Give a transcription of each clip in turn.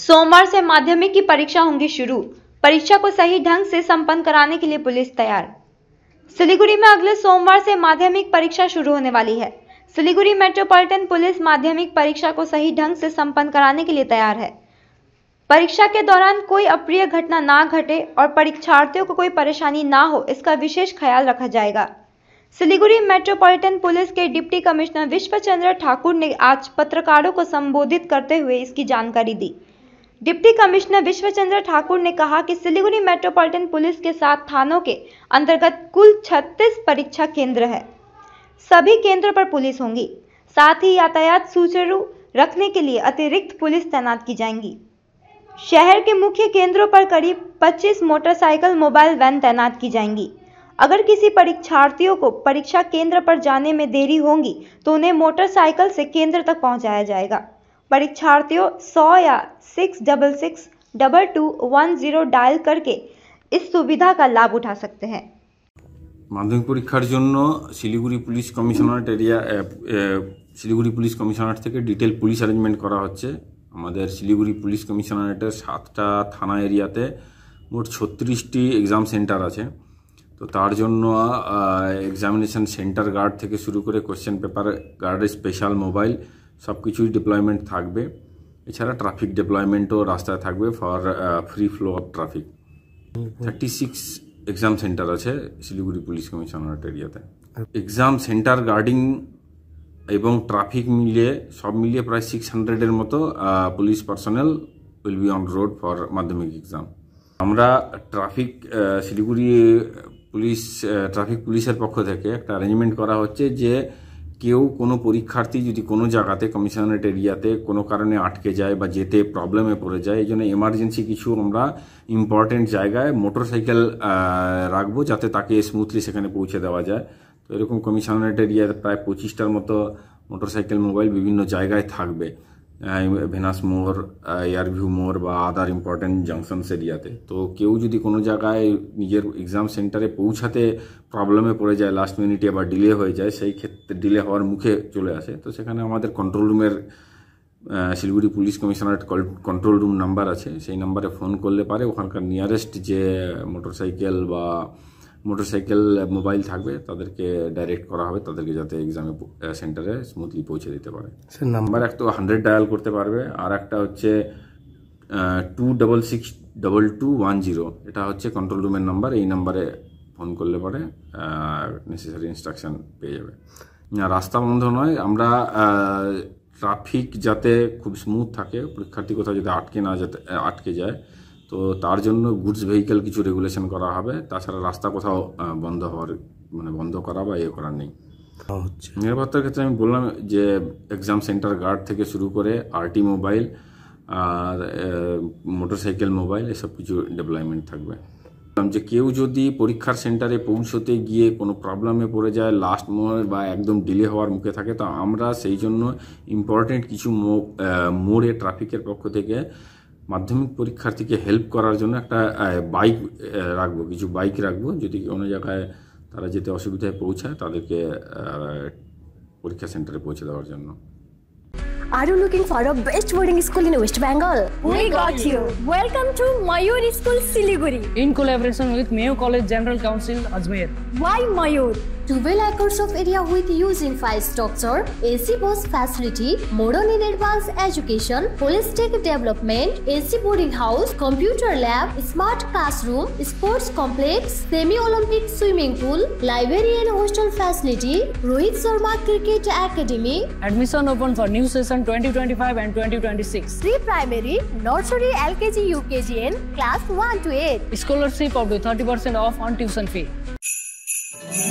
सोमवार से माध्यमिक की परीक्षा होंगी शुरू। परीक्षा को सही ढंग से संपन्न कराने के लिए पुलिस तैयार। सिलीगुड़ी में अगले सोमवार से माध्यमिक परीक्षा शुरू होने वाली है। सिलीगुड़ी मेट्रोपॉलिटन पुलिस माध्यमिक परीक्षा को सही ढंग से संपन्न कराने के लिए तैयार है। परीक्षा के दौरान कोई अप्रिय घटना ना घटे और परीक्षार्थियों को कोई परेशानी ना हो, इसका विशेष ख्याल रखा जाएगा। सिलीगुड़ी मेट्रोपॉलिटन पुलिस के डिप्टी कमिश्नर विश्वचंद्र ठाकुर ने आज पत्रकारों को संबोधित करते हुए इसकी जानकारी दी। डिप्टी कमिश्नर विश्वचंद्र ठाकुर ने कहा कि सिलीगुड़ी मेट्रोपॉलिटन पुलिस के 7 थानों के अंतर्गत कुल 36 परीक्षा केंद्र है। सभी केंद्रों पर पुलिस होंगी। साथ ही यातायात सुचारू रखने के लिए अतिरिक्त पुलिस तैनात की जाएंगी। शहर के मुख्य केंद्रों पर करीब 25 मोटरसाइकिल मोबाइल वैन तैनात की जाएंगी। अगर किसी परीक्षार्थियों को परीक्षा केंद्र पर जाने में देरी होगी तो उन्हें मोटरसाइकिल से केंद्र तक पहुंचाया जाएगा। परीक्षार्थियों 100 या 666-2210 डायल करके इस सुविधा का लाभ उठा सकते हैं। माध्यमिक परीक्षार জন্য Siliguri police commissionerate Siliguri police commissionerate থেকে ডিটেল পুলিশ অ্যারেঞ্জমেন্ট করা হচ্ছে। আমাদের শিলিগুড়ি পুলিশ কমিশনারেটের 7টা থানা এরিয়াতে মোট 36টি এক্সাম সেন্টার আছে। তো তার জন্য এক্সামিনেশন সেন্টার গার্ড থেকে শুরু করে কোশ্চেন পেপার গার্ডের স্পেশাল মোবাইল সবকিছুই ডিপ্লয়মেন্ট থাকবে। এছাড়া ট্রাফিক ডিপ্লয়মেন্টও রাস্তায় থাকবে for free flow of traffic. 36 exam centre আছে শিলিগুড়ি পুলিশ কমিশনারেট এরিয়াতে। এক্সাম সেন্টার গার্ডিং এবং ট্রাফিক সব মিলিয়ে প্রায় 600-এর মতো police personnel will be on road for মাধ্যমিক এক্সাম। আমরা শিলিগুড়ি ট্রাফিক পুলিশের পক্ষ থেকে একটা অ্যারেঞ্জমেন্ট করা হচ্ছে যে কেউ কোনো পরীক্ষার্থী যদি কোনো জায়গাতে কমিশনারেট এরিয়াতে কোনো কারণে আটকে যায় বা যেতে প্রবলেমে পড়ে যায়, এই জন্য এমার্জেন্সি কিছু আমরা ইম্পর্টেন্ট জায়গায় মোটরসাইকেল রাখবো যাতে তাকে স্মুথলি সেখানে পৌঁছে দেওয়া যায়। তো এরকম কমিশনারেট এরিয়াতে প্রায় 25টার মতো মোটরসাইকেল মোবাইল বিভিন্ন জায়গায় থাকবে, ভেনাস মোড়, এয়ারভিউ মোড় বা আদার ইম্পর্টেন্ট জাংশনস এরিয়াতে। তো কেউ যদি কোনো জায়গায় নিজের এক্সাম সেন্টারে পৌঁছাতে প্রবলেমে পড়ে যায়, লাস্ট মিনিটে বা ডিলে হয়ে যায়, সেই ক্ষেত্রে ডিলে হওয়ার মুখে চলে আসে, তো সেখানে আমাদের কন্ট্রোল রুমের Siliguri police commissionerate control room number আছে, সেই নাম্বারে ফোন করলে পারে ওখানকার নিয়ারেস্ট যে মোটরসাইকেল মোবাইল থাকবে তাদেরকে ডাইরেক্ট করা হবে, তাদেরকে যাতে এক্সামে সেন্টারে স্মুথলি পৌঁছে দিতে পারে। নাম্বার একটা তো 100 ডায়াল করতে পারবে, আর একটা হচ্ছে 266-2210, এটা হচ্ছে কন্ট্রোল রুমের নাম্বার। এই নাম্বারে ফোন করলে পরে নেসেসারি ইনস্ট্রাকশন পেয়ে যাবে। রাস্তা বন্ধ নয়, আমরা ট্রাফিক যাতে খুব স্মুথ থাকে, পরীক্ষার্থী কোথাও যাতে আটকে যায়, তো তার জন্য গুডস ভেহিকেল কিছু রেগুলেশন করা হবে। তাছাড়া রাস্তা কোথাও বন্ধ করা বা করার নেই। নিরাপত্তার ক্ষেত্রে আমি বললাম যে এক্সাম সেন্টার গার্ড থেকে শুরু করে আরটি মোবাইল আর মোটরসাইকেল মোবাইল এসব কিছু ডেপ্লয়মেন্ট থাকবে। যে কেউ যদি পরীক্ষার সেন্টারে পৌঁছতে গিয়ে কোনো প্রবলেমে পড়ে যায়, লাস্ট মোড় বা একদম ডিলে হওয়ার মুখে থাকে, তো আমরা সেই জন্য ইম্পর্টেন্ট কিছু মোড়ে ট্রাফিকের পক্ষ থেকে মাধ্যমিক পরীক্ষার্থীকে হেল্প করার জন্য একটা কিছু বাইক রাখবো। যদি কোনো জায়গায় তারা যেতে অসুবিধায় পৌঁছায় তাদেরকে পরীক্ষা সেন্টারে পৌঁছে দেওয়ার জন্য। Are you looking for a best boarding school in West Bengal? We got you. Welcome to Mayur School, Siliguri. In collaboration with Mayo College General Council, Ajmer. Why Mayur? 12 acres of area with using 5 structure, AC bus facility, modern in advanced education, holistic development, AC boarding house, computer lab, smart classroom, sports complex, semi-Olympic swimming pool, library and hostel facility, Rohit Sharma Cricket Academy. Admission open for new session 2025 and 2026. Pre-primary, nursery, LKG, UKG and class 1 to 8. Scholarship up to 30% off on tuition fee.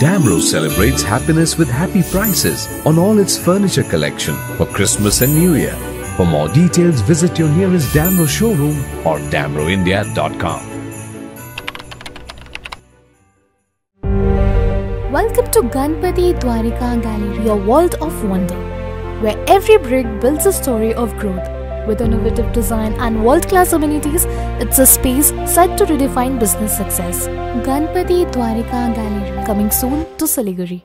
Damro celebrates happiness with happy prices on all its furniture collection for Christmas and New Year. For more details, visit your nearest Damro showroom or damroindia.com. Welcome to Ganpati Dwarika Gallery, your world of wonder, where every brick builds a story of growth. With innovative design and world-class amenities, it's a space set to redefine business success. Ganpati Dwarika Gallery, coming soon to Siliguri.